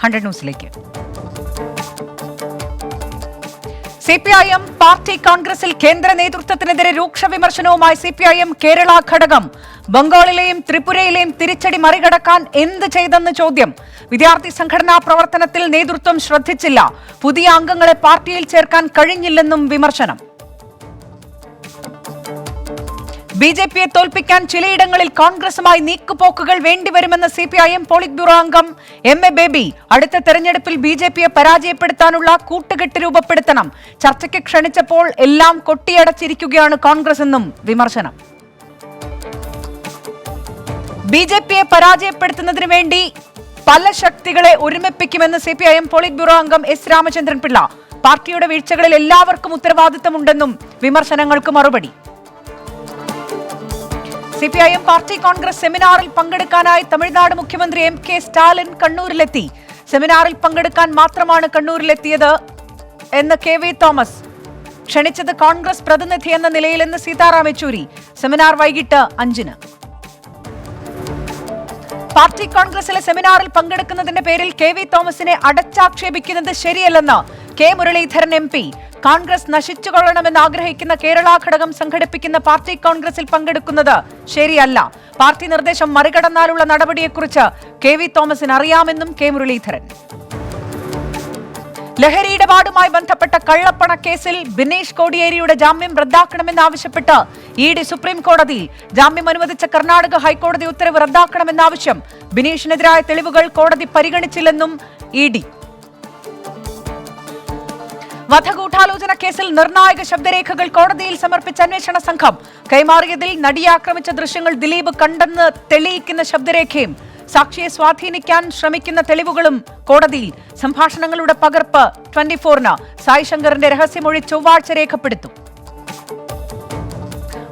100 ന്യൂസിലേക്ക്. CPIM party കോൺഗ്രസിൽ കേന്ദ്ര നേതൃത്വത്തിനെതിരെ രൂക്ഷ വിമർശനവുമായി സിപിഐഎം കേരള ഘടകം. ബംഗാളിലെയും ത്രിപുരയിലെയും തിരിച്ചടി മറികടക്കാൻ എന്ത് ചെയ്തെന്ന് ചോദ്യം. വിദ്യാർത്ഥി സംഘടനാ പ്രവർത്തനത്തിൽ നേതൃത്വം ശ്രദ്ധിച്ചില്ല. പുതിയ അംഗങ്ങളെ പാർട്ടിയിൽ ചേർക്കാൻ കഴിഞ്ഞില്ലെന്നും വിമർശനം. ബിജെപിയെ തോൽപ്പിക്കാൻ ചിലയിടങ്ങളിൽ കോൺഗ്രസുമായി നീക്കുപോക്കുകൾ വേണ്ടിവരുമെന്ന് സിപിഐഎം പോളിറ്റ് ബ്യൂറോ അംഗം എം.എ. ബേബി. അടുത്ത തെരഞ്ഞെടുപ്പിൽ ബിജെപിയെ പരാജയപ്പെടുത്താനുള്ള കൂട്ടുകെട്ട് രൂപപ്പെടുത്തണം. ചർച്ചയ്ക്ക് ക്ഷണിച്ചപ്പോൾ എല്ലാം കൊട്ടിയടച്ചിരിക്കുകയാണ് കോൺഗ്രസ് എന്നും വിമർശനം. ബിജെപിയെ പരാജയപ്പെടുത്തുന്നതിന് വേണ്ടി പല ശക്തികളെ ഒരുമിപ്പിക്കുമെന്ന് സിപിഐഎം പോളിറ്റ് ബ്യൂറോ അംഗം എസ് രാമചന്ദ്രൻ പിള്ള. പാർട്ടിയുടെ വീഴ്ചകളിൽ എല്ലാവർക്കും ഉത്തരവാദിത്തമുണ്ടെന്നും വിമർശനങ്ങൾക്ക് മറുപടി. സിപിഐഎം പാർട്ടി കോൺഗ്രസ് സെമിനാറിൽ പങ്കെടുക്കാനായി തമിഴ്നാട് മുഖ്യമന്ത്രി എം.കെ. സ്റ്റാലിൻ കണ്ണൂരിലെത്തി. സെമിനാറിൽ പങ്കെടുക്കാൻ മാത്രമാണ് കണ്ണൂരിലെത്തിയത് എന്ന് കെ.വി. തോമസ്. ക്ഷണിച്ചത് കോൺഗ്രസ് പ്രതിനിധി എന്ന നിലയിലെന്ന് സീതാറാം യെച്ചൂരി. സെമിനാർ വൈകിട്ട് 5-ന്. പാർട്ടി കോൺഗ്രസിലെ സെമിനാറിൽ പങ്കെടുക്കുന്നതിന്റെ പേരിൽ കെ.വി. തോമസിനെ അടച്ചാക്ഷേപിക്കുന്നത് ശരിയല്ലെന്ന് കെ. മുരളീധരൻ എം.പി. കോൺഗ്രസ് നശിച്ചുകൊള്ളണമെന്ന് ആഗ്രഹിക്കുന്ന കേരള ഘടകം സംഘടിപ്പിക്കുന്ന പാർട്ടി കോൺഗ്രസിൽ പങ്കെടുക്കുന്നത് ശരിയല്ല. പാർട്ടി നിർദ്ദേശം മറികടന്നാലുള്ള നടപടിയെക്കുറിച്ച് കെ.വി. തോമസിന് അറിയാമെന്നും കെ. മുരളീധരൻ. ലഹരി ഇടപാടുമായി ബന്ധപ്പെട്ട കള്ളപ്പണ കേസിൽ ബിനീഷ് കോടിയേരിയുടെ ജാമ്യം റദ്ദാക്കണമെന്നാവശ്യപ്പെട്ട് ഇഡി സുപ്രീം കോടതിയിൽ. ജാമ്യം അനുവദിച്ച കർണാടക ഹൈക്കോടതി ഉത്തരവ് റദ്ദാക്കണമെന്നാവശ്യം. ബിനീഷിനെതിരായ തെളിവുകൾ കോടതി പരിഗണിച്ചില്ലെന്നും ഇഡി. വധഗൂഢാലോചന കേസിൽ നിർണായക ശബ്ദരേഖകൾ കോടതിയിൽ സമർപ്പിച്ച അന്വേഷണ സംഘം. കൈമാറിയതിൽ നടിയെ ആക്രമിച്ച ദൃശ്യങ്ങൾ ദിലീപ് കണ്ടെന്ന് തെളിയിക്കുന്ന ശബ്ദരേഖയും സാക്ഷിയെ സ്വാധീനിക്കാൻ ശ്രമിക്കുന്ന തെളിവുകളും കോടതിയിൽ. സംഭാഷണങ്ങളുടെ പകർപ്പ് 24-ന്. സായ് ശങ്കറിന്റെ രഹസ്യമൊഴി ചൊവ്വാഴ്ച രേഖപ്പെടുത്തും.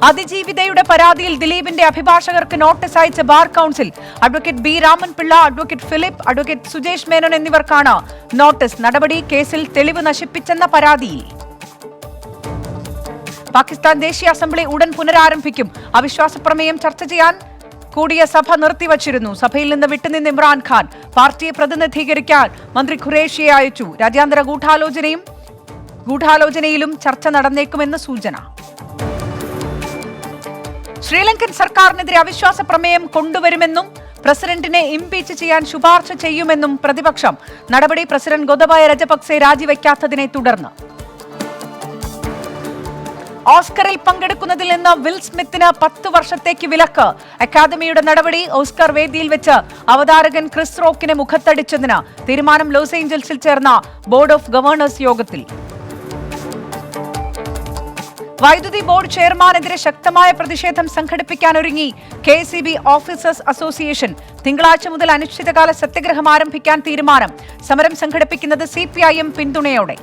അതിജീവിതയുടെ പരാതിയിൽ ദിലീപിന്റെ അഭിഭാഷകർക്ക് നോട്ടീസ് അയച്ച bar council. Advocate B Raman Pillai, advocate Philip, advocate Sujesh Menon എന്നിവർക്കാണ് നോട്ടീസ്. നടപടി കേസിൽ തെളിവ് നശിപ്പിച്ചെന്ന പരാതിയിൽ. പാകിസ്ഥാൻ ദേശീയ അസംബ്ലി ഉടൻ പുനരാരംഭിക്കും. അവിശ്വാസ പ്രമേയം ചർച്ച ചെയ്യാൻ കൂടിയ സഭ നിർത്തിവച്ചിരുന്നു. സഭയിൽ നിന്ന് വിട്ടുനിന്ന് ഇമ്രാൻഖാൻ. പാർട്ടിയെ പ്രതിനിധീകരിക്കാൻ മന്ത്രി ഖുറേഷിയെ അയച്ചു. രാജ്യാന്തര ഗൂഢാലോചനയിലും ചർച്ച നടന്നേക്കുമെന്ന് സൂചന. ശ്രീലങ്കൻ സർക്കാരിനെതിരെ അവിശ്വാസ പ്രമേയം കൊണ്ടുവരുമെന്നും പ്രസിഡന്റിനെ ഇംപീച്ച് ചെയ്യാൻ ശുപാർശ ചെയ്യുമെന്നും പ്രതിപക്ഷം. നടപടി പ്രസിഡന്റ് ഗോതബായ രജപക്സെ രാജിവെക്കാത്തതിനെ തുടർന്ന്. ഓസ്കറിൽ പങ്കെടുക്കുന്നതിൽ നിന്ന് വിൽ സ്മിത്തിന് 10 വർഷത്തേക്ക് വിലക്ക്. അക്കാദമിയുടെ നടപടി. ഓസ്കർ വേദിയിൽ വെച്ച് അവതാരകൻ ക്രിസ് റോക്കിനെ മുഖത്തടിച്ചതിന് തീരുമാനം ലോസ് ഏഞ്ചൽസിൽ ചേർന്ന ബോർഡ് ഓഫ് ഗവർണേഴ്സ് യോഗത്തിൽ. വൈദ്യുതി ബോർഡ് ചെയർമാനെതിരെ ശക്തമായ പ്രതിഷേധം സംഘടിപ്പിക്കാനൊരുങ്ങി കെ.എസ്.ഇ.ബി. Officers association. തിങ്കളാഴ്ച മുതൽ അനിശ്ചിതകാല സത്യഗ്രഹം ആരംഭിക്കാൻ തീരുമാനം. സമരം സംഘടിപ്പിക്കുന്നത് സിപിഐഎം പിന്തുണയോടെ.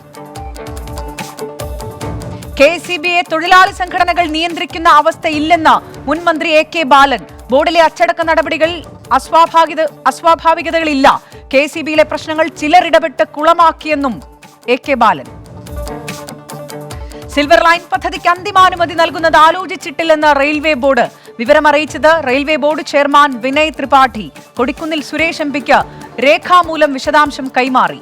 കെ.എസ്.ഇ.ബിയെ തൊഴിലാളി സംഘടനകൾ നിയന്ത്രിക്കുന്ന അവസ്ഥയില്ലെന്ന് മുൻ മന്ത്രി എ.കെ. ബാലൻ. ബോർഡിലെ അച്ചടക്ക നടപടികൾ അസ്വാഭാവികതകളില്ല. കെ.എസ്.ഇ.ബിയിലെ പ്രശ്നങ്ങൾ ചിലർ ഇടപെട്ട് കുളമാക്കിയെന്നും എ.കെ. ബാലൻ. സിൽവർ ലൈൻ പദ്ധതിക്ക് അന്തിമാനുമതി നൽകുന്നത് ആലോചിച്ചിട്ടില്ലെന്ന് റെയിൽവേ ബോർഡ്. വിവരമറിയിച്ചത് railway board chairman Vinay Tripathi. Kodikunnil Suresh എം.പിക്ക് രേഖാമൂലം വിശദാംശം കൈമാറി.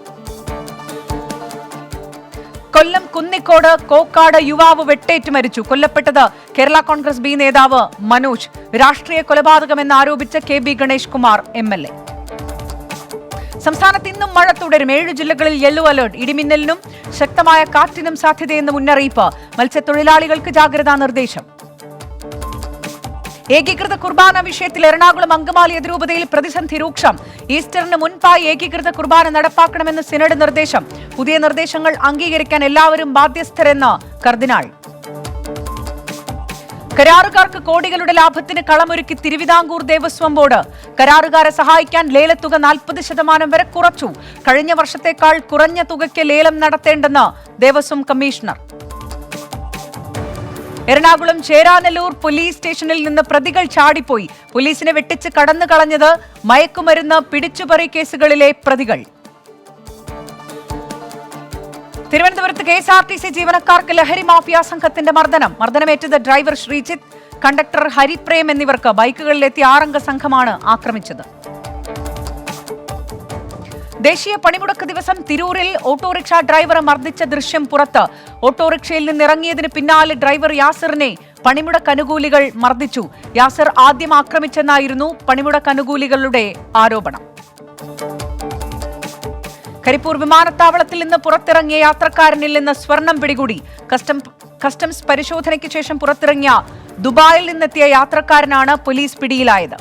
കൊല്ലം കുന്നിക്കോട് കോക്കാട് യുവാവ് വെട്ടേറ്റ് മരിച്ചു. കൊല്ലപ്പെട്ടത് കേരള കോൺഗ്രസ് ബി നേതാവ് മനോജ്. രാഷ്ട്രീയ കൊലപാതകമെന്ന് ആരോപിച്ച കെ.ബി. ഗണേഷ് കുമാർ എം.എൽ.എ. സംസ്ഥാനത്ത് ഇന്നും മഴ തുടരും. 7 ജില്ലകളിൽ യെല്ലോ അലർട്ട്. ഇടിമിന്നലിനും ശക്തമായ കാറ്റിനും സാധ്യതയെന്ന് മുന്നറിയിപ്പ്. മത്സ്യത്തൊഴിലാളികൾക്ക് ജാഗ്രതാ നിർദ്ദേശം. ഏകീകൃത കുർബാന വിഷയത്തിൽ എറണാകുളം അങ്കമാലി അതിരൂപതയിൽ പ്രതിസന്ധി രൂക്ഷം. ഈസ്റ്ററിന് മുൻപായി ഏകീകൃത കുർബാന നടപ്പാക്കണമെന്ന് സിനഡ് നിർദ്ദേശം. പുതിയ നിർദ്ദേശങ്ങൾ അംഗീകരിക്കാൻ എല്ലാവരും ബാധ്യസ്ഥരെന്ന് കർദിനാൾ. കരാറുകാർക്ക് കോടികളുടെ ലാഭത്തിന് കളമൊരുക്കി തിരുവിതാംകൂർ ദേവസ്വം ബോർഡ്. കരാറുകാരെ സഹായിക്കാൻ ലേലത്തുക 40% വരെ കുറച്ചു. കഴിഞ്ഞ വർഷത്തേക്കാൾ കുറഞ്ഞ തുകയ്ക്ക് ലേലം നടത്തേണ്ടെന്ന് ദേവസ്വം കമ്മീഷണർ. എറണാകുളം ചേരാനെല്ലൂർ പോലീസ് സ്റ്റേഷനിൽ നിന്ന് പ്രതികൾ ചാടിപ്പോയി. പോലീസിനെ വെട്ടിച്ച് കടന്നു കളഞ്ഞത് മയക്കുമരുന്ന് പിടിച്ചുപറി കേസുകളിലെ പ്രതികൾ. തിരുവനന്തപുരത്ത് കെ.എസ്.ആർ.ടി.സി ജീവനക്കാർക്ക് ലഹരി മാഫിയ സംഘത്തിന്റെ മർദ്ദനമേറ്റത് ഡ്രൈവർ ശ്രീജിത്ത്, കണ്ടക്ടർ ഹരിപ്രേം എന്നിവർക്ക്. ബൈക്കുകളിലെത്തിയ 6 അംഗ സംഘമാണ് ആക്രമിച്ചത്. ദേശീയ പണിമുടക്ക് ദിവസം തിരൂരിൽ ഓട്ടോറിക്ഷ ഡ്രൈവറെ മർദ്ദിച്ച ദൃശ്യം പുറത്ത്. ഓട്ടോറിക്ഷയിൽ നിന്നിറങ്ങിയതിന് പിന്നാലെ ഡ്രൈവർ യാസിറിനെ പണിമുടക്ക് അനുകൂലികൾ മർദ്ദിച്ചു. യാസിർ ആദ്യം ആക്രമിച്ചെന്നായിരുന്നു പണിമുടക്ക് അനുകൂലികളുടെ ആരോപണം. കരിപ്പൂർ വിമാനത്താവളത്തിൽ നിന്ന് പുറത്തിറങ്ങിയ യാത്രക്കാരനിൽ നിന്ന് സ്വർണം പിടികൂടി. കസ്റ്റംസ് പരിശോധനയ്ക്ക് ശേഷം പുറത്തിറങ്ങിയ ദുബായിൽ നിന്നെത്തിയ യാത്രക്കാരനാണ് പോലീസ് പിടിയിലായത്.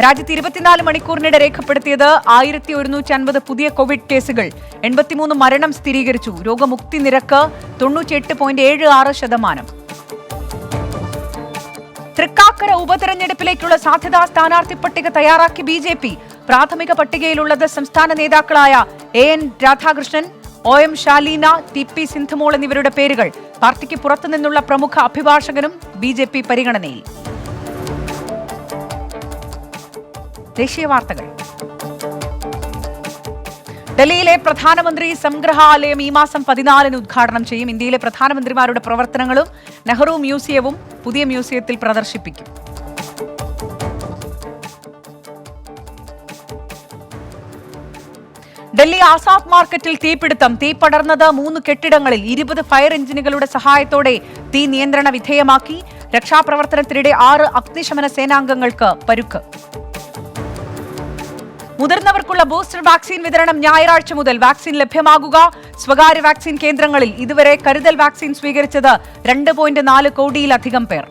രാജ്യത്ത് 24 മണിക്കൂറിനിടെ രേഖപ്പെടുത്തിയത് 1150 പുതിയ കോവിഡ് കേസുകൾ. 83 മരണം സ്ഥിരീകരിച്ചു. രോഗമുക്തി നിരക്ക് 98.76%. തൃക്കാക്കര ഉപതെരഞ്ഞെടുപ്പിലേക്കുള്ള സാധ്യതാ സ്ഥാനാർത്ഥി പട്ടിക തയ്യാറാക്കി BJP. പ്രാഥമിക പട്ടികയിലുള്ളത് സംസ്ഥാന നേതാക്കളായ AN Radhakrishnan, OM ശാലീന, TP Sindhumol എന്നിവരുടെ പേരുകൾ. പാർട്ടിക്ക് പുറത്തുനിന്നുള്ള പ്രമുഖ അഭിഭാഷകനും BJP പരിഗണനയിൽ. ദേശീയ വാർത്തകൾ. ഡൽഹിയിലെ പ്രധാനമന്ത്രി സംഗ്രഹാലയം ഈ മാസം 14 ഉദ്ഘാടനം ചെയ്യും. ഇന്ത്യയിലെ പ്രധാനമന്ത്രിമാരുടെ പ്രവർത്തനങ്ങളും നെഹ്റു മ്യൂസിയവും പുതിയ മ്യൂസിയത്തിൽ പ്രദർശിപ്പിക്കും. ഡൽഹി ആസാദ് മാർക്കറ്റിൽ തീപിടുത്തം. തീ പടർന്നത് 3 കെട്ടിടങ്ങളിൽ. 20 ഫയർ എഞ്ചിനുകളുടെ സഹായത്തോടെ തീ നിയന്ത്രണ വിധേയമാക്കി. രക്ഷാപ്രവർത്തനത്തിനിടെ 6 അഗ്നിശമന സേനാംഗങ്ങൾക്ക് പരുക്ക്. മുതിർന്നവർക്കുള്ള ബൂസ്റ്റർ വാക്സിൻ വിതരണം ഞായറാഴ്ച മുതൽ. വാക്സിൻ ലഭ്യമാകുക സ്വകാര്യ വാക്സിൻ കേന്ദ്രങ്ങളിൽ. ഇതുവരെ കരുതൽ വാക്സിൻ സ്വീകരിച്ചത് 2.4 കോടിയിലധികം പേർ.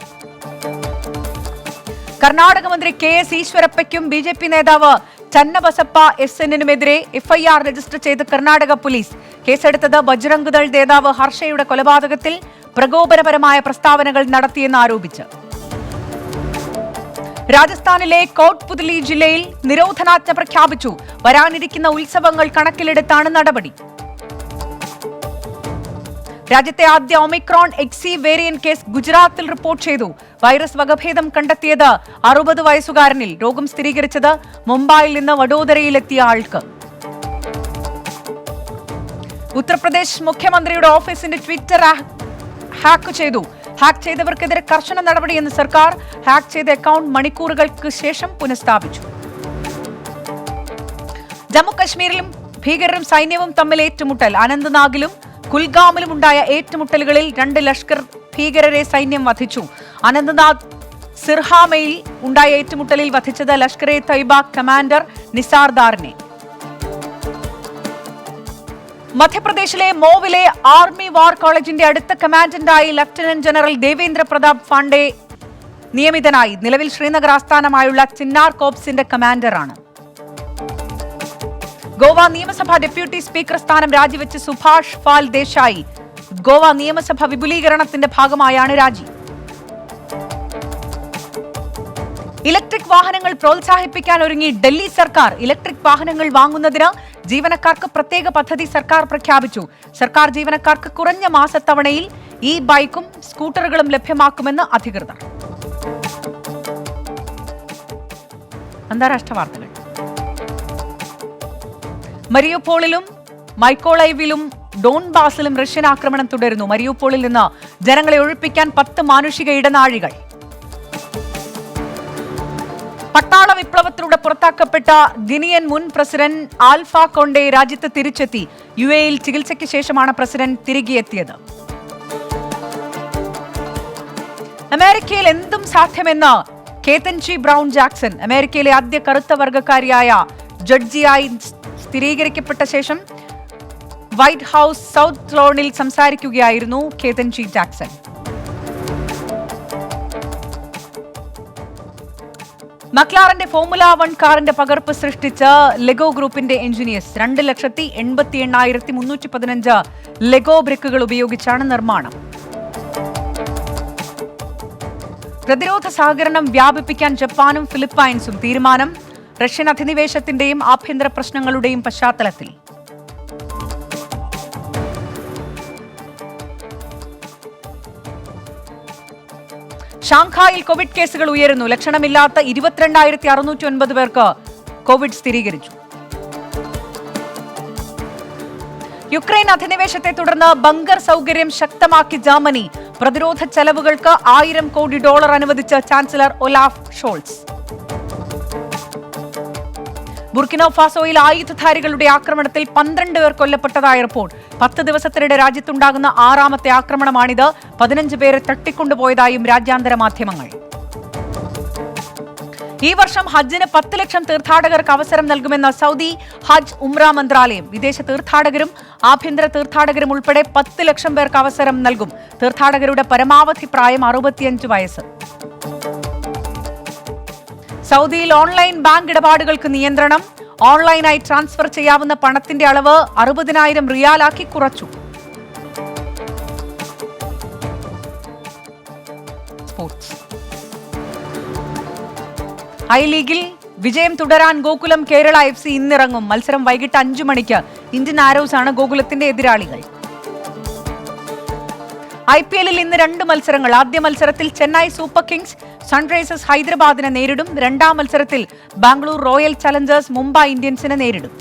കർണാടക മന്ത്രി KS ഈശ്വരപ്പയ്ക്കും BJP നേതാവ് ചന്നബസപ്പ SNനുമെതിരെ FIR രജിസ്റ്റർ ചെയ്ത് കർണാടക പോലീസ്. കേസെടുത്തത് ബജ്രംഗ് ദൾ നേതാവ് ഹർഷയുടെ കൊലപാതകത്തിൽ പ്രകോപനപരമായ പ്രസ്താവനകൾ നടത്തിയെന്ന് ആരോപിച്ച്. രാജസ്ഥാനിലെ കോട്ട്പുത്ലി ജില്ലയിൽ നിരോധനാജ്ഞ പ്രഖ്യാപിച്ചു. വരാനിരിക്കുന്ന ഉത്സവങ്ങൾ കണക്കിലെടുത്താണ് നടപടി. രാജ്യത്തെ ആദ്യ ഒമിക്രോൺ XE വേരിയന്റ് കേസ് ഗുജറാത്തിൽ റിപ്പോർട്ട് ചെയ്തു. വൈറസ് വകഭേദം കണ്ടെത്തിയത് 60 വയസ്സുകാരനിൽ. രോഗം സ്ഥിരീകരിച്ചത് മുംബൈയിൽ നിന്ന് വഡോദരയിലെത്തിയ ആൾക്ക്. ഉത്തർപ്രദേശ് മുഖ്യമന്ത്രിയുടെ ഓഫീസിന്റെ ട്വിറ്റർ ഹാക്ക് ചെയ്തു. ഹാക്ക് ചെയ്തവർക്കെതിരെ കർശന നടപടിയെന്ന് സർക്കാർ. ഹാക്ക് ചെയ്ത അക്കൗണ്ട് മണിക്കൂറുകൾക്ക് ശേഷം പുനഃസ്ഥാപിച്ചു. ജമ്മു കശ്മീരിലും ഭീകരരും സൈന്യവും തമ്മിൽ ഏറ്റുമുട്ടൽ. അനന്ത്നാഗിലും കുൽഗാമിലും ഉണ്ടായ ഏറ്റുമുട്ടലുകളിൽ 2 ലഷ്കർ ഭീകരരെ സൈന്യം വധിച്ചു. അനന്ത്നാഗ് സിർഹാമയിൽ ഉണ്ടായ ഏറ്റുമുട്ടലിൽ വധിച്ചത് ലഷ്കർ എ തയ്ബ കമാൻഡർ നിസാർദാറിനെ. മധ്യപ്രദേശിലെ മോവിലെ ആർമി വാർ കോളേജിന്റെ അടുത്ത കമാൻഡന്റായി ലഫ്റ്റനന്റ് ജനറൽ ദേവേന്ദ്ര പ്രതാപ് പാണ്ഡെ നിയമിതനായി. നിലവിൽ ശ്രീനഗർ ആസ്ഥാനമായുള്ള ചിന്നാർ കോപ്സിന്റെ കമാൻഡറാണ്. ഗോവ നിയമസഭ ഡെപ്യൂട്ടി സ്പീക്കർ സ്ഥാനം രാജിവെച്ച് സുഭാഷ് ഫാൽ ദേശായി. ഗോവ നിയമസഭ വിപുലീകരണത്തിന്റെ ഭാഗമായാണ് രാജി. ഇലക്ട്രിക് വാഹനങ്ങൾ പ്രോത്സാഹിപ്പിക്കാൻ ഒരുങ്ങി ഡൽഹി സർക്കാർ. ഇലക്ട്രിക് വാഹനങ്ങൾ വാങ്ങുന്നതിന് ജീവനക്കാർക്ക് പ്രത്യേക പദ്ധതി സർക്കാർ പ്രഖ്യാപിച്ചു. സർക്കാർ ജീവനക്കാർക്ക് കുറഞ്ഞ മാസത്തവണയിൽ ബൈക്കും സ്കൂട്ടറുകളും ലഭ്യമാക്കുമെന്ന് അധികൃതർ. അന്താരാഷ്ട്ര വാർത്തകൾ. മരിയുപോളിലും മൈക്കോളൈവിലും ഡോൺബാസിലും റഷ്യൻ ആക്രമണം തുടരുന്നു. മരിയുപോളിൽ നിന്ന് ജനങ്ങളെ ഒഴിപ്പിക്കാൻ 10 മാനുഷിക ഇടനാഴികൾ. പട്ടാള വിപ്ലവത്തിലൂടെ പുറത്താക്കപ്പെട്ട ഗിനിയൻ മുൻ പ്രസിഡന്റ് ആൽഫ കോണ്ടെ രാജ്യത്ത് തിരിച്ചെത്തി. UAEയിൽ ചികിത്സയ്ക്ക് ശേഷമാണ് പ്രസിഡന്റ് തിരികെയെത്തിയത്. അമേരിക്കയിൽ എന്തും സാധ്യമെന്ന് കേതൻജി ബ്രൗൺ ജാക്സൺ. അമേരിക്കയിലെ ആദ്യ കറുത്ത വർഗക്കാരിയായ ജഡ്ജിയായി സ്ഥിരീകരിക്കപ്പെട്ട ശേഷം വൈറ്റ് ഹൌസ് സൗത്ത് ലോണിൽ സംസാരിക്കുകയായിരുന്നു കേതൻജി ജാക്സൺ. മക്ലാറന്റെ ഫോർമുല 1 കാറിന്റെ പകർപ്പ് സൃഷ്ടിച്ച ലെഗോ ഗ്രൂപ്പിന്റെ എഞ്ചിനീയേഴ്സ്. 2,88,315 ലെഗോ ബ്രിക്കുകൾ ഉപയോഗിച്ചാണ് നിർമ്മാണം. പ്രതിരോധ സഹകരണം വ്യാപിപ്പിക്കാൻ ജപ്പാനും ഫിലിപ്പൈൻസും തീരുമാനം. റഷ്യൻ അധിനിവേശത്തിന്റെയും ആഭ്യന്തര പ്രശ്നങ്ങളുടെയും പശ്ചാത്തലത്തിൽ. ഷാങ്ഹായിൽ കോവിഡ് കേസുകൾ ഉയരുന്നു. ലക്ഷണമില്ലാത്ത 22,609 പേർക്ക് കോവിഡ് സ്ഥിരീകരിച്ചു. യുക്രൈൻ അധിനിവേശത്തെ തുടർന്ന് ബങ്കർ സൗകര്യം ശക്തമാക്കി ജർമ്മനി. പ്രതിരോധ ചെലവുകൾക്ക് $1000 കോടി അനുവദിച്ച ചാൻസലർ ഒലാഫ് ഷോൾസ്. ബുർക്കിനോ ഫാസോയിൽ ആയുധധാരികളുടെ ആക്രമണത്തിൽ 12 പേർ കൊല്ലപ്പെട്ടതായ റിപ്പോർട്ട്. 10 ദിവസത്തിനിടെ രാജ്യത്തുണ്ടാകുന്ന 6ാമത്തെ ആക്രമണമാണിത്. 15 പേരെ തട്ടിക്കൊണ്ടുപോയതായും രാജ്യാന്തര മാധ്യമങ്ങൾ. ഈ വർഷം ഹജ്ജിന് 10 ലക്ഷം തീർത്ഥാടകർക്ക് അവസരം നൽകുമെന്ന സൗദി ഹജ്ജ് ഉംറ മന്ത്രാലയം. വിദേശ തീർത്ഥാടകരും ആഭ്യന്തര തീർത്ഥാടകരും ഉൾപ്പെടെ 10 ലക്ഷം പേർക്ക് അവസരം നൽകും. തീർത്ഥാടകരുടെ പരമാവധി പ്രായം 65 വയസ്സ്. സൗദിയിൽ ഓൺലൈൻ ബാങ്ക് ഇടപാടുകൾക്ക് നിയന്ത്രണം. ഓൺലൈനായി ട്രാൻസ്ഫർ ചെയ്യാവുന്ന പണത്തിന്റെ അളവ് 60,000 റിയാലാക്കി കുറച്ചു. സ്പോർട്സ്. ഐ ലീഗിൽ വിജയം തുടരാൻ ഗോകുലം കേരള FC ഇന്നിറങ്ങും. മത്സരം വൈകിട്ട് 5 മണിക്ക്. ഇന്ത്യൻ ആരോസ് ആണ് ഗോകുലത്തിന്റെ എതിരാളികൾ. IPL-ൽ ഇന്ന് 2 മത്സരങ്ങൾ. ആദ്യ മത്സരത്തിൽ ചെന്നൈ സൂപ്പർ കിങ്സ് സൺറൈസേഴ്സ് ഹൈദരാബാദിനെ നേരിടും. രണ്ടാം മത്സരത്തിൽ ബാംഗ്ലൂർ റോയൽ ചലഞ്ചേഴ്സ് മുംബൈ ഇന്ത്യൻസിനെ നേരിടും.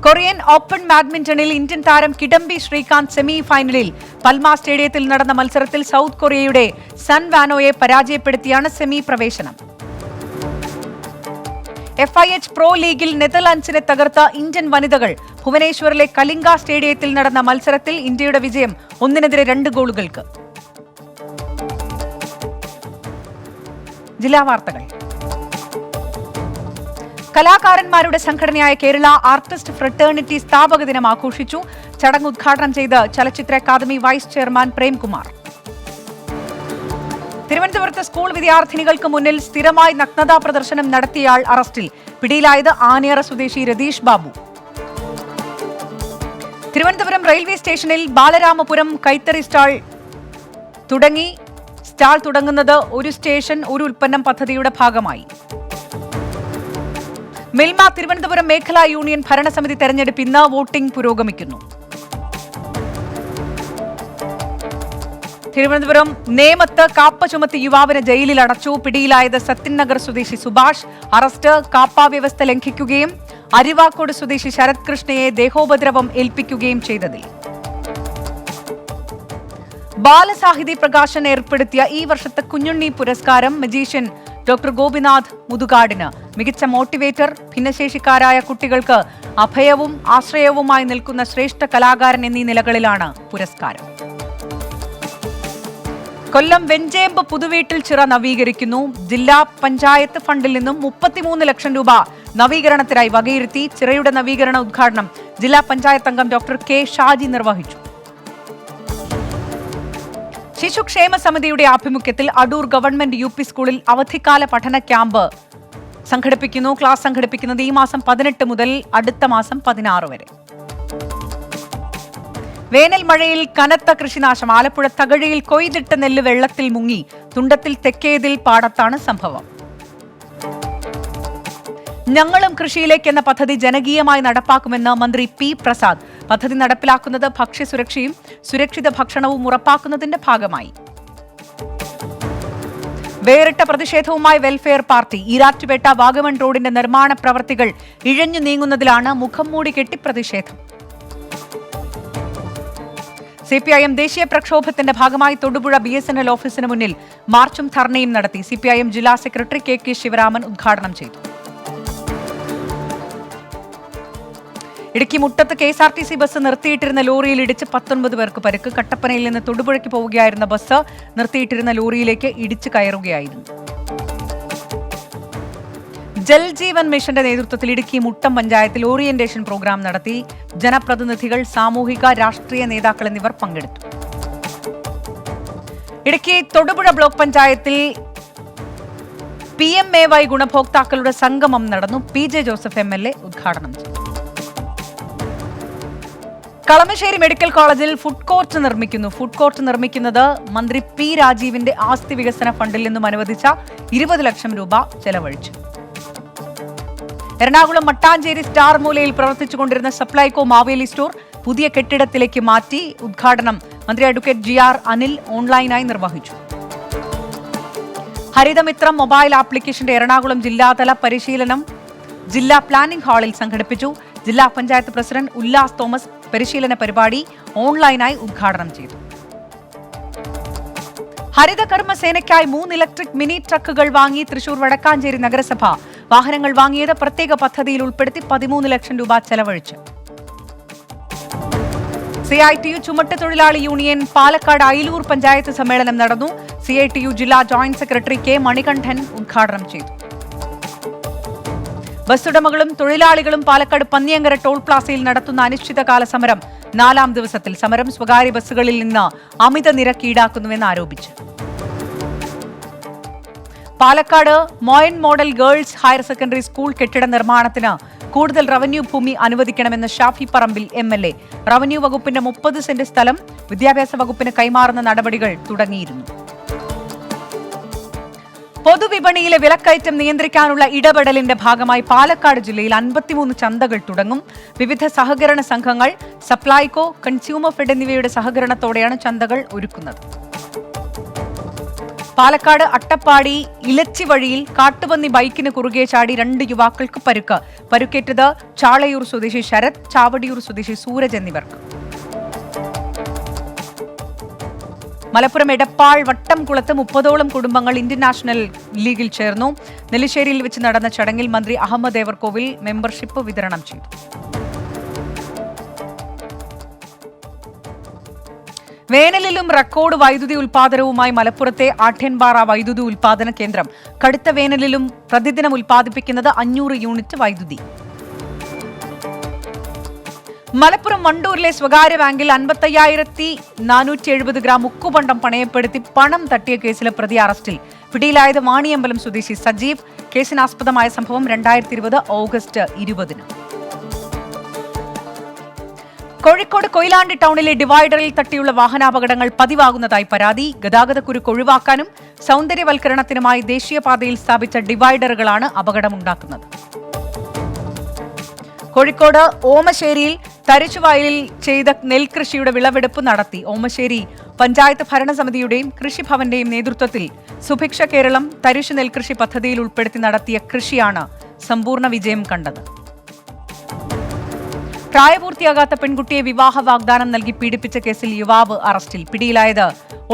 കൊറിയൻ ഓപ്പൺ ബാഡ്മിന്റണിൽ ഇന്ത്യൻ താരം കിഡംബി ശ്രീകാന്ത് സെമി ഫൈനലിൽ പൽമ സ്റ്റേഡിയത്തിൽ നടന്ന മത്സരത്തിൽ സൗത്ത് കൊറിയയുടെ സൺ വാനോയെ പരാജയപ്പെടുത്തിയാണ് സെമി പ്രവേശനം. FIH പ്രോ ലീഗിൽ നെതർലാൻഡ്സിനെ തകർത്ത ഇന്ത്യൻ വനിതകൾ. ഭുവനേശ്വറിലെ കലിംഗ സ്റ്റേഡിയത്തിൽ നടന്ന മത്സരത്തിൽ ഇന്ത്യയുടെ വിജയം 1-2 ഗോളുകൾക്ക്. ജില്ലാ വാർത്തകൾ. കലാകാരന്മാരുടെ സംഘടനയായ കേരള ആർട്ടിസ്റ്റ് ഫ്രട്ടേണിറ്റി സ്ഥാപക ദിനം ആഘോഷിച്ചു. ചടങ്ങ് ഉദ്ഘാടനം ചെയ്ത് ചലച്ചിത്ര അക്കാദമി വൈസ് ചെയർമാൻ പ്രേംകുമാർ. തിരുവനന്തപുരത്ത് സ്കൂൾ വിദ്യാർത്ഥിനികൾക്ക് മുന്നിൽ സ്ഥിരമായി നഗ്നതാ പ്രദർശനം നടത്തിയയാൾ അറസ്റ്റിൽ. പിടിയിലായത് ആനയറ സ്വദേശി രതീഷ് ബാബു. തിരുവനന്തപുരം റെയിൽവേ സ്റ്റേഷനിൽ ബാലരാമപുരം കൈത്തറി സ്റ്റാൾ തുടങ്ങുന്നത് ഒരു സ്റ്റേഷൻ ഒരു ഉൽപ്പന്നം പദ്ധതിയുടെ ഭാഗമായി. മിൽമ തിരുവനന്തപുരം മേഖലാ യൂണിയൻ ഭരണസമിതി തെരഞ്ഞെടുപ്പ് ഇന്ന്. വോട്ടിംഗ് പുരോഗമിക്കുന്നു. തിരുവനന്തപുരം നേമത്ത് കാപ്പ ചുമത്തി യുവാവിനെ ജയിലിൽ അടച്ചു. പിടിയിലായത് സത്യൻ നഗർ സ്വദേശി സുഭാഷ്. അറസ്റ്റ് കാപ്പ വ്യവസ്ഥ ലംഘിക്കുകയും അരിവാക്കോട് സ്വദേശി ശരത് കൃഷ്ണയെ ദേഹോപദ്രവം ഏൽപ്പിക്കുകയും ചെയ്തതിൽ. ബാലസാഹിതി പ്രകാശൻ ഏർപ്പെടുത്തിയ ഈ വർഷത്തെ കുഞ്ഞുണ്ണി പുരസ്കാരം മജീഷ്യൻ ഡോക്ടർ ഗോപിനാഥ് മുതുകാടിന്. മികച്ച മോട്ടിവേറ്റർ, ഭിന്നശേഷിക്കാരായ കുട്ടികൾക്ക് അഭയവും ആശ്രയവുമായി നിൽക്കുന്ന ശ്രേഷ്ഠ കലാകാരൻ എന്നീ നിലകളിലാണ് പുരസ്കാരം. കൊല്ലം വെഞ്ചേമ്പ് പുതുവീട്ടിൽ ചിറ നവീകരിക്കുന്നു. ജില്ലാ പഞ്ചായത്ത് ഫണ്ടിൽ നിന്നും 33 ലക്ഷം രൂപ നവീകരണത്തിനായി വകയിരുത്തി. ചിറയുടെ നവീകരണ ഉദ്ഘാടനം ജില്ലാ പഞ്ചായത്ത് അംഗം ഡോക്ടർ കെ ഷാജി നിർവഹിച്ചു. ശിശുക്ഷേമ സമിതിയുടെ ആഭിമുഖ്യത്തിൽ അടൂർ ഗവൺമെന്റ് UP സ്കൂളിൽ അവധിക്കാല പഠന ക്യാമ്പ് സംഘടിപ്പിക്കുന്നു. ക്ലാസ് സംഘടിപ്പിക്കുന്നത് ഈ മാസം 18 മുതൽ അടുത്ത മാസം 16 വരെ. വേനൽ മഴയിൽ കനത്ത കൃഷിനാശം. ആലപ്പുഴ തകഴിയിൽ കൊയ്തിട്ട നെല്ല് വെള്ളത്തിൽ മുങ്ങി. തുണ്ടത്തിൽ തെക്കേതിൽ പാടത്താണ് സംഭവം. ഞങ്ങളും കൃഷിയിലേക്ക് എന്ന പദ്ധതി ജനകീയമായി നടപ്പാക്കുമെന്ന് മന്ത്രി P. പ്രസാദ്. പദ്ധതി നടപ്പിലാക്കുന്നത് ഭക്ഷ്യസുരക്ഷയും സുരക്ഷിത ഭക്ഷണവും ഉറപ്പാക്കുന്നതിന്റെ ഭാഗമായി. വേറിട്ട പ്രതിഷേധവുമായി വെൽഫെയർ പാർട്ടി. ഈരാറ്റുപേട്ട വാഗമൺ റോഡിന്റെ നിർമ്മാണ പ്രവർത്തികൾ ഇഴഞ്ഞു നീങ്ങുന്നതിലാണ് മുഖം മൂടി കെട്ടി പ്രതിഷേധം. CPIM ദേശീയ പ്രക്ഷോഭത്തിന്റെ ഭാഗമായി തൊടുപുഴ BSNL ഓഫീസിന് മുന്നിൽ മാർച്ചും ധർണയും നടത്തി. CPIM ജില്ലാ സെക്രട്ടറി KK ശിവരാമൻ ഉദ്ഘാടനം ചെയ്തു. ഇടുക്കി മുട്ടത്ത് KSRTC ബസ് നിർത്തിയിട്ടിരുന്ന ലോറിയിൽ ഇടിച്ച് 19 പേർക്ക് പരിക്ക്. കട്ടപ്പനയിൽ നിന്ന് തൊടുപുഴയ്ക്ക് പോവുകയായിരുന്ന ബസ് നിർത്തിയിട്ടിരുന്ന ലോറിയിലേക്ക് ഇടിച്ചു കയറുകയായിരുന്നു. ജൽജീവൻ മിഷന്റെ നേതൃത്വത്തിൽ ഇടുക്കി മുട്ടം പഞ്ചായത്തിൽ ഓറിയന്റേഷൻ പ്രോഗ്രാം നടത്തി. ജനപ്രതിനിധികൾ, സാമൂഹിക രാഷ്ട്രീയ നേതാക്കൾ എന്നിവർ പങ്കെടുത്തു. ഇടുക്കി തൊടുപുഴ ബ്ലോക്ക് പഞ്ചായത്തിൽ PMAY ഗുണഭോക്താക്കളുടെ സംഗമം നടന്നു. PJ ജോസഫ് MLA ഉദ്ഘാടനം ചെയ്തു. കളമശ്ശേരി മെഡിക്കൽ കോളേജിൽ ഫുഡ് കോർട്ട് നിർമ്മിക്കുന്നു. ഫുഡ് കോർട്ട് നിർമ്മിക്കുന്നത് മന്ത്രി P. രാജീവിന്റെ ആസ്തി വികസന ഫണ്ടിൽ നിന്നും അനുവദിച്ച 20 ലക്ഷം രൂപ ചെലവഴിച്ചു. എറണാകുളം മട്ടാഞ്ചേരി സ്റ്റാർ മൂലയിൽ പ്രവർത്തിച്ചുകൊണ്ടിരുന്ന സപ്ലൈകോ മാവേലി സ്റ്റോർ പുതിയ കെട്ടിടത്തിലേക്ക് മാറ്റി. ഉദ്ഘാടനം മന്ത്രി അഡ്വക്കേറ്റ് GR അനിൽ ഓൺലൈനായി നിർവഹിച്ചു. ഹരിതമിത്രം മൊബൈൽ ആപ്ലിക്കേഷന്റെ എറണാകുളം ജില്ലാതല പരിശീലനം ജില്ലാ പ്ലാനിംഗ് ഹാളിൽ സംഘടിപ്പിച്ചു. ജില്ലാ പഞ്ചായത്ത് പ്രസിഡന്റ് ഉല്ലാസ് തോമസ് പരിശീലന പരിപാടി ഓൺലൈനായി ഉദ്ഘാടനം ചെയ്തു. ഹരിതകർമ്മസേനയ്ക്കായി 3 ഇലക്ട്രിക് മിനി ട്രക്കുകൾ വാങ്ങി തൃശൂർ വടക്കാഞ്ചേരി നഗരസഭ. വാഹനങ്ങൾ വാങ്ങിയത് പ്രത്യേക പദ്ധതിയിൽ ഉൾപ്പെടുത്തി 13 ലക്ഷം രൂപ ചെലവഴിച്ചു. CITU ചുമട്ട് തൊഴിലാളി യൂണിയൻ പാലക്കാട് അയിലൂർ പഞ്ചായത്ത് സമ്മേളനം നടന്നു. CITU ജില്ലാ ജോയിന്റ് സെക്രട്ടറി കെ മണികണ്ഠൻ ഉദ്ഘാടനം ചെയ്തു. ബസ്സുടമകളും തൊഴിലാളികളും പാലക്കാട് പന്നിയങ്കര ടോൾ പ്ലാസയിൽ നടത്തുന്ന അനിശ്ചിതകാല സമരം 4ാം ദിവസത്തിൽ. സമരം സ്വകാര്യ ബസ്സുകളിൽ നിന്ന് അമിത നിരക്ക് ഈടാക്കുന്നുവെന്ന് ആരോപിച്ചു. Palakkad Moyan model girls higher secondary school കെട്ടിട നിർമ്മാണത്തിന് കൂടുതൽ റവന്യൂ ഭൂമി അനുവദിക്കണമെന്ന് ഷാഫി പറമ്പിൽ MLA. റവന്യൂ വകുപ്പിന്റെ 30 സെന്റ് സ്ഥലം വിദ്യാഭ്യാസ വകുപ്പിന് കൈമാറുന്ന നടപടികൾ തുടങ്ങിയിരുന്നു. പൊതുവിപണിയിലെ വിലക്കയറ്റം നിയന്ത്രിക്കാനുള്ള ഇടപെടലിന്റെ ഭാഗമായി പാലക്കാട് ജില്ലയിൽ 53 ചന്തകൾ തുടങ്ങും. വിവിധ സഹകരണ സംഘങ്ങൾ, സപ്ലൈകോ, കൺസ്യൂമർ ഫെഡ് എന്നിവയുടെ സഹകരണത്തോടെയാണ് ചന്തകൾ ഒരുക്കുന്നത്. പാലക്കാട് അട്ടപ്പാടി ഇലച്ചി വഴിയിൽ കാട്ടുപന്നി ബൈക്കിന് കുറുകെ ചാടി 2 യുവാക്കൾക്ക് പരുക്ക്. പരുക്കേറ്റത് ചാളയൂർ സ്വദേശി ശരത്, ചാവടിയൂർ സ്വദേശി സൂരജ് എന്നിവർക്ക്. മലപ്പുറം എടപ്പാൾ വട്ടംകുളത്ത് 30ഓളം കുടുംബങ്ങൾ ഇന്ത്യൻ നാഷണൽ ലീഗിൽ ചേർന്നു. നെല്ലിശ്ശേരിയിൽ വെച്ച് നടന്ന ചടങ്ങിൽ മന്ത്രി അഹമ്മദ് ദേവർകോവിൽ മെമ്പർഷിപ്പ് വിതരണം ചെയ്തു. വേനലിലും റെക്കോർഡ് വൈദ്യുതി ഉൽപാദനവുമായി മലപ്പുറത്തെ ആഠ്യൻപാറ വൈദ്യുതി ഉൽപാദന കേന്ദ്രം. കടുത്ത വേനലിലും പ്രതിദിനം ഉൽപ്പാദിപ്പിക്കുന്നത് 500 യൂണിറ്റ് വൈദ്യുതി. മലപ്പുറം വണ്ടൂരിലെ സ്വകാര്യ ബാങ്കിൽ 55,470 ഗ്രാം ഉക്കുപണ്ടം പണയപ്പെടുത്തി പണം തട്ടിയ കേസിലെ പ്രതി അറസ്റ്റിൽ. പിടിയിലായത് വാണിയമ്പലം സ്വദേശി സജീവ്. കേസിനാസ്പദമായ സംഭവം 2020 ഓഗസ്റ്റ് 20. കോഴിക്കോട് കൊയിലാണ്ടി ടൗണിലെ ഡിവൈഡറിൽ തട്ടിയുള്ള വാഹനാപകടങ്ങൾ പതിവാകുന്നതായി പരാതി. ഗതാഗതക്കുരുക്ക് ഒഴിവാക്കാനും സൗന്ദര്യവൽക്കരണത്തിനുമായി ദേശീയപാതയിൽ സ്ഥാപിച്ച ഡിവൈഡറുകളാണ് അപകടമുണ്ടാക്കുന്നത്. കോഴിക്കോട് ഓമശ്ശേരിയിൽ തരിശുവയലിൽ ചെയ്ത നെൽകൃഷിയുടെ വിളവെടുപ്പ് നടത്തി. ഓമശ്ശേരി പഞ്ചായത്ത് ഭരണസമിതിയുടെയും കൃഷിഭവന്റെയും നേതൃത്വത്തിൽ സുഭിക്ഷ കേരളം തരിശു നെൽകൃഷി പദ്ധതിയിൽ ഉൾപ്പെടുത്തി നടത്തിയ കൃഷിയാണ് സമ്പൂർണ്ണ വിജയം കണ്ടത്. പ്രായപൂർത്തിയാകാത്ത പെൺകുട്ടിയെ വിവാഹ വാഗ്ദാനം നൽകി പീഡിപ്പിച്ച കേസിൽ യുവാവ് അറസ്റ്റിൽ. പിടിയിലായത്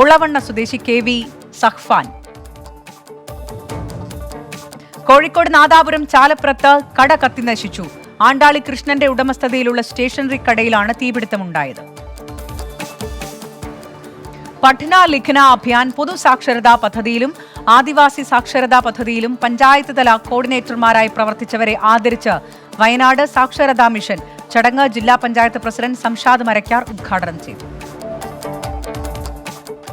ഒളവണ്ണ സ്വദേശി KV സഹ്ഫാൻ. കോഴിക്കോട് നാദാപുരം ചാലപ്പുറത്ത് കട കത്തി നശിച്ചു. ആണ്ടാളി കൃഷ്ണന്റെ ഉടമസ്ഥതയിലുള്ള സ്റ്റേഷനറി കടയിലാണ് തീപിടുത്തമുണ്ടായത്. പഠന ലിഖന അഭിയാൻ പൊതുസാക്ഷരതാ പദ്ധതിയിലും ആദിവാസി സാക്ഷരതാ പദ്ധതിയിലും പഞ്ചായത്ത് തല കോർഡിനേറ്റർമാരായി പ്രവർത്തിച്ചവരെ ആദരിച്ച് വയനാട് സാക്ഷരതാ മിഷൻ. ചടങ്ങ് ജില്ലാ പഞ്ചായത്ത് പ്രസിഡന്റ് സംഷാദ് മരക്കാർ ഉദ്ഘാടനം ചെയ്തു.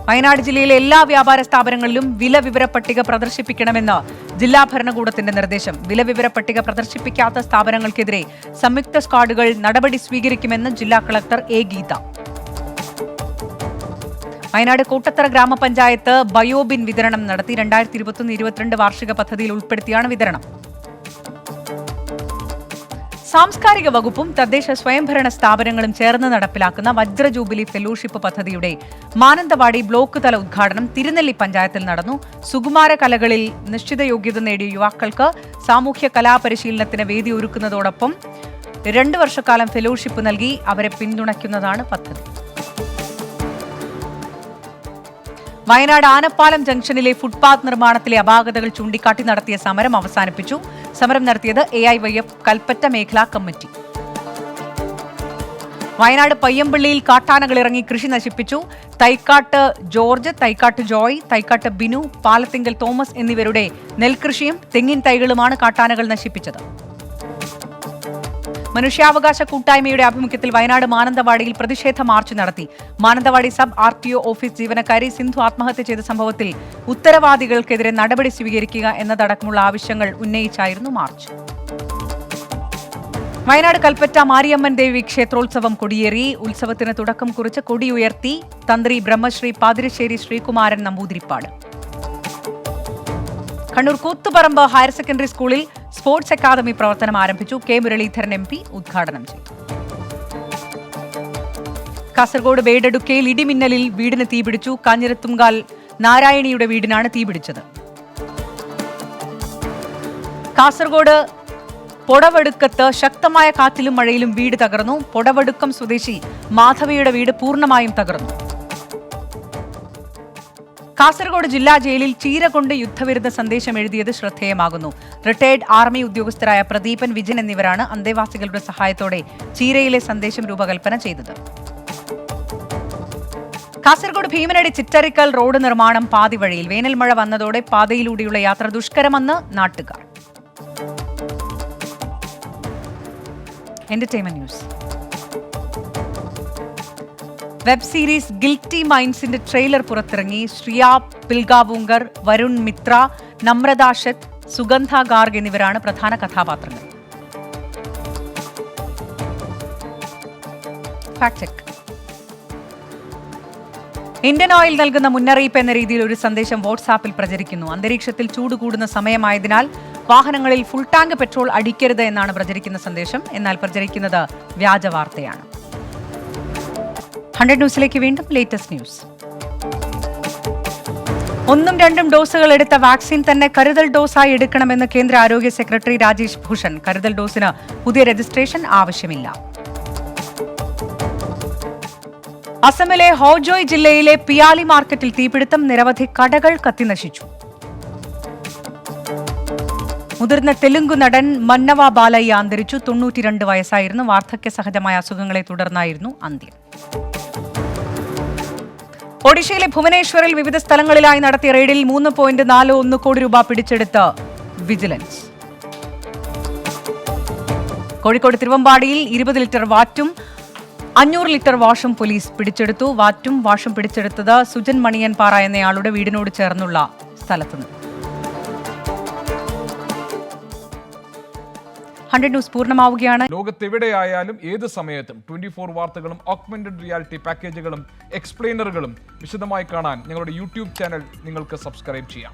വയനാട് ജില്ലയിലെ എല്ലാ വ്യാപാര സ്ഥാപനങ്ങളിലും വില വിവര പട്ടിക പ്രദർശിപ്പിക്കണമെന്ന് ജില്ലാ ഭരണകൂടത്തിന്റെ നിർദ്ദേശം. വില വിവര പട്ടിക പ്രദർശിപ്പിക്കാത്ത സ്ഥാപനങ്ങൾക്കെതിരെ സംയുക്ത സ്ക്വാഡുകൾ നടപടി സ്വീകരിക്കുമെന്ന് ജില്ലാ കളക്ടർ A. ഗീത. വയനാട് കൂട്ടത്തറ ഗ്രാമപഞ്ചായത്ത് ബയോബിൻ വിതരണം നടത്തി. 2021-22 വാർഷിക പദ്ധതിയിൽ ഉൾപ്പെടുത്തിയാണ് വിതരണം. സാംസ്കാരിക വകുപ്പും തദ്ദേശ സ്വയംഭരണ സ്ഥാപനങ്ങളും ചേർന്ന് നടപ്പിലാക്കുന്ന വജ്ര ജൂബിലി ഫെലോഷിപ്പ് പദ്ധതിയുടെ മാനന്തവാടി ബ്ലോക്ക് തല ഉദ്ഘാടനം തിരുനെല്ലി പഞ്ചായത്തിൽ നടന്നു. സുകുമാര കലകളിൽ നിശ്ചിത യോഗ്യത നേടിയ യുവാക്കൾക്ക് സാമൂഹ്യ കലാപരിശീലനത്തിന് വേദി ഒരുക്കുന്നതോടൊപ്പം 2 വർഷക്കാലം ഫെലോഷിപ്പ് നൽകി അവരെ പിന്തുണയ്ക്കുന്നതാണ് പദ്ധതി. വയനാട് ആനപ്പാലം ജംഗ്ഷനിലെ ഫുട്പാത്ത് നിർമ്മാണത്തിലെ അപാകതകൾ ചൂണ്ടിക്കാട്ടി നടത്തിയ സമരം അവസാനിപ്പിച്ചു. സമരം നടത്തിയത് AIYF കൽപ്പറ്റ മേഖലാ കമ്മിറ്റി. വയനാട് പയ്യമ്പള്ളിയിൽ കാട്ടാനകൾ ഇറങ്ങി കൃഷി നശിപ്പിച്ചു. തൈക്കാട്ട് ജോർജ്, തൈക്കാട്ട് ജോയ്, തൈക്കാട്ട് ബിനു, പാലത്തിങ്കൽ തോമസ് എന്നിവരുടെ നെൽകൃഷിയും തെങ്ങിൻ തൈകളുമാണ് കാട്ടാനകൾ നശിപ്പിച്ചത്. മനുഷ്യാവകാശ കൂട്ടായ്മയുടെ ആഭിമുഖ്യത്തിൽ വയനാട് മാനന്തവാടിയിൽ പ്രതിഷേധ മാർച്ച് നടത്തി. മാനന്തവാടി സബ് RTO ഓഫീസ് ജീവനക്കാരി സിന്ധു ആത്മഹത്യ ചെയ്ത സംഭവത്തിൽ ഉത്തരവാദികൾക്കെതിരെ നടപടി സ്വീകരിക്കുക എന്നതടക്കമുള്ള ആവശ്യങ്ങൾ ഉന്നയിച്ചായിരുന്നു മാർച്ച്. വയനാട് കൽപ്പറ്റ മാരിയമ്മൻ ദേവി ക്ഷേത്രോത്സവം കൊടിയേറി. ഉത്സവത്തിന് തുടക്കം കുറിച്ച് കൊടിയുയർത്തി തന്ത്രി ബ്രഹ്മശ്രീ പാതിരശ്ശേരി ശ്രീകുമാരൻ നമ്പൂതിരിപ്പാട്. കണ്ണൂർ കൂത്തുപറമ്പ് ഹയർ സെക്കൻഡറി സ്കൂളിൽ സ്പോർട്സ് അക്കാദമി പ്രവർത്തനം ആരംഭിച്ചു. K. മുരളീധരൻ MP ഉദ്ഘാടനം ചെയ്തു. കാസർഗോഡ് വേടടുക്കയിൽ ഇടിമിന്നലിൽ വീടിന് തീപിടിച്ചു. കാഞ്ഞിരത്തുങ്കാൽ നാരായണിയുടെ വീടിനാണ് തീപിടിച്ചത്. കാസർഗോഡ് പൊടവടുക്കത്ത് ശക്തമായ കാറ്റിലും മഴയിലും വീട് തകർന്നു. പൊടവടുക്കം സ്വദേശി മാധവിയുടെ വീട് പൂർണ്ണമായും തകർന്നു. കാസർഗോഡ് ജില്ലാ ജയിലിൽ ചീര കൊണ്ട് യുദ്ധവിരുദ്ധ സന്ദേശം എഴുതിയത് ശ്രദ്ധേയമാകുന്നു. റിട്ടയർഡ് ആർമി ഉദ്യോഗസ്ഥരായ പ്രദീപൻ, വിജയൻ എന്നിവരാണ് അന്തേവാസികളുടെ സഹായത്തോടെ ചീരയിലെ സന്ദേശം രൂപകൽപ്പന ചെയ്തത്. കാസർഗോഡ് ഭീമനടി ചിറ്റരിക്കൽ റോഡ് നിർമ്മാണം പാതിവഴിയിൽ. വേനൽ മഴ വന്നതോടെ പാതയിലൂടെയുള്ള യാത്ര ദുഷ്കരമെന്ന് നാട്ടുകാർ. Entertainment news. Web series guilty മൈൻഡ്സിന്റെ ട്രെയിലർ പുറത്തിറങ്ങി. ശ്രിയ പിൽഗാവൂങ്കർ, വരുൺ മിത്ര, നമ്രത ഷെത്ത്, സുഗന്ധ ഗാർഗ് എന്നിവരാണ് പ്രധാന കഥാപാത്രങ്ങൾ. Fact check. ഇന്ത്യൻ ഓയിൽ നൽകുന്ന മുന്നറിയിപ്പ് എന്ന രീതിയിൽ ഒരു സന്ദേശം വാട്സാപ്പിൽ പ്രചരിക്കുന്നു. അന്തരീക്ഷത്തിൽ ചൂട് കൂടുന്ന സമയമായതിനാൽ വാഹനങ്ങളിൽ ഫുൾ ടാങ്ക് പെട്രോൾ അടിക്കരുത് എന്നാണ് പ്രചരിക്കുന്ന സന്ദേശം. എന്നാൽ പ്രചരിക്കുന്നത് വ്യാജ വാർത്തയാണ്. 100 ന്യൂസിലേക്ക് വീണ്ടും ലേറ്റസ്റ്റ് ന്യൂസ്. 1ഉം 2ഉം ഡോസുകൾ എടുത്ത വാക്സിൻ തന്നെ കരുതൽ ഡോസായി എടുക്കണമെന്ന് കേന്ദ്ര ആരോഗ്യ സെക്രട്ടറി രാജേഷ് ഭൂഷൺ. കരുതൽ ഡോസിന് പുതിയ രജിസ്ട്രേഷൻ ആവശ്യമില്ല. അസമിലെ ഹോജോയ് ജില്ലയിലെ പിയാലി മാർക്കറ്റിൽ തീപിടുത്തം. നിരവധി കടകൾ കത്തിനശിച്ചു. മുതിർന്ന തെലുങ്ക് നടൻ മന്നവ ബാലയ്യ അന്തരിച്ചു. 92 വയസ്സായിരുന്നു. വാർദ്ധക്യ സഹജമായ അസുഖങ്ങളെ തുടർന്നായിരുന്നു അന്ത്യം. ഒഡീഷയിലെ ഭുവനേശ്വറിൽ വിവിധ സ്ഥലങ്ങളിലായി നടത്തിയ റെയ്ഡിൽ 3.41 കോടി രൂപ പിടിച്ചെടുത്ത് വിജിലൻസ്. കോഴിക്കോട് തിരുവമ്പാടിയിൽ 20 ലിറ്റർ വാറ്റും 500 ലിറ്റർ വാഷും പോലീസ് പിടിച്ചെടുത്തു. വാറ്റും വാഷും പിടിച്ചെടുത്തത് സുജൻ മണിയൻ പാറ എന്നയാളുടെ വീടിനോട് ചേർന്നുള്ള സ്ഥലത്തുനിന്ന്. 100 ന്യൂസ് പൂർണ്ണമാവുകയാണ്. ലോകത്തെവിടെയായാലും ഏത് സമയത്തും 24 വാർത്തകളും ഓഗ്മെന്റഡ് റിയാലിറ്റി പാക്കേജുകളും എക്സ്പ്ലെയിനറുകളും വിശദമായി കാണാൻ ഞങ്ങളുടെ യൂട്യൂബ് ചാനൽ നിങ്ങൾക്ക് സബ്സ്ക്രൈബ് ചെയ്യാം.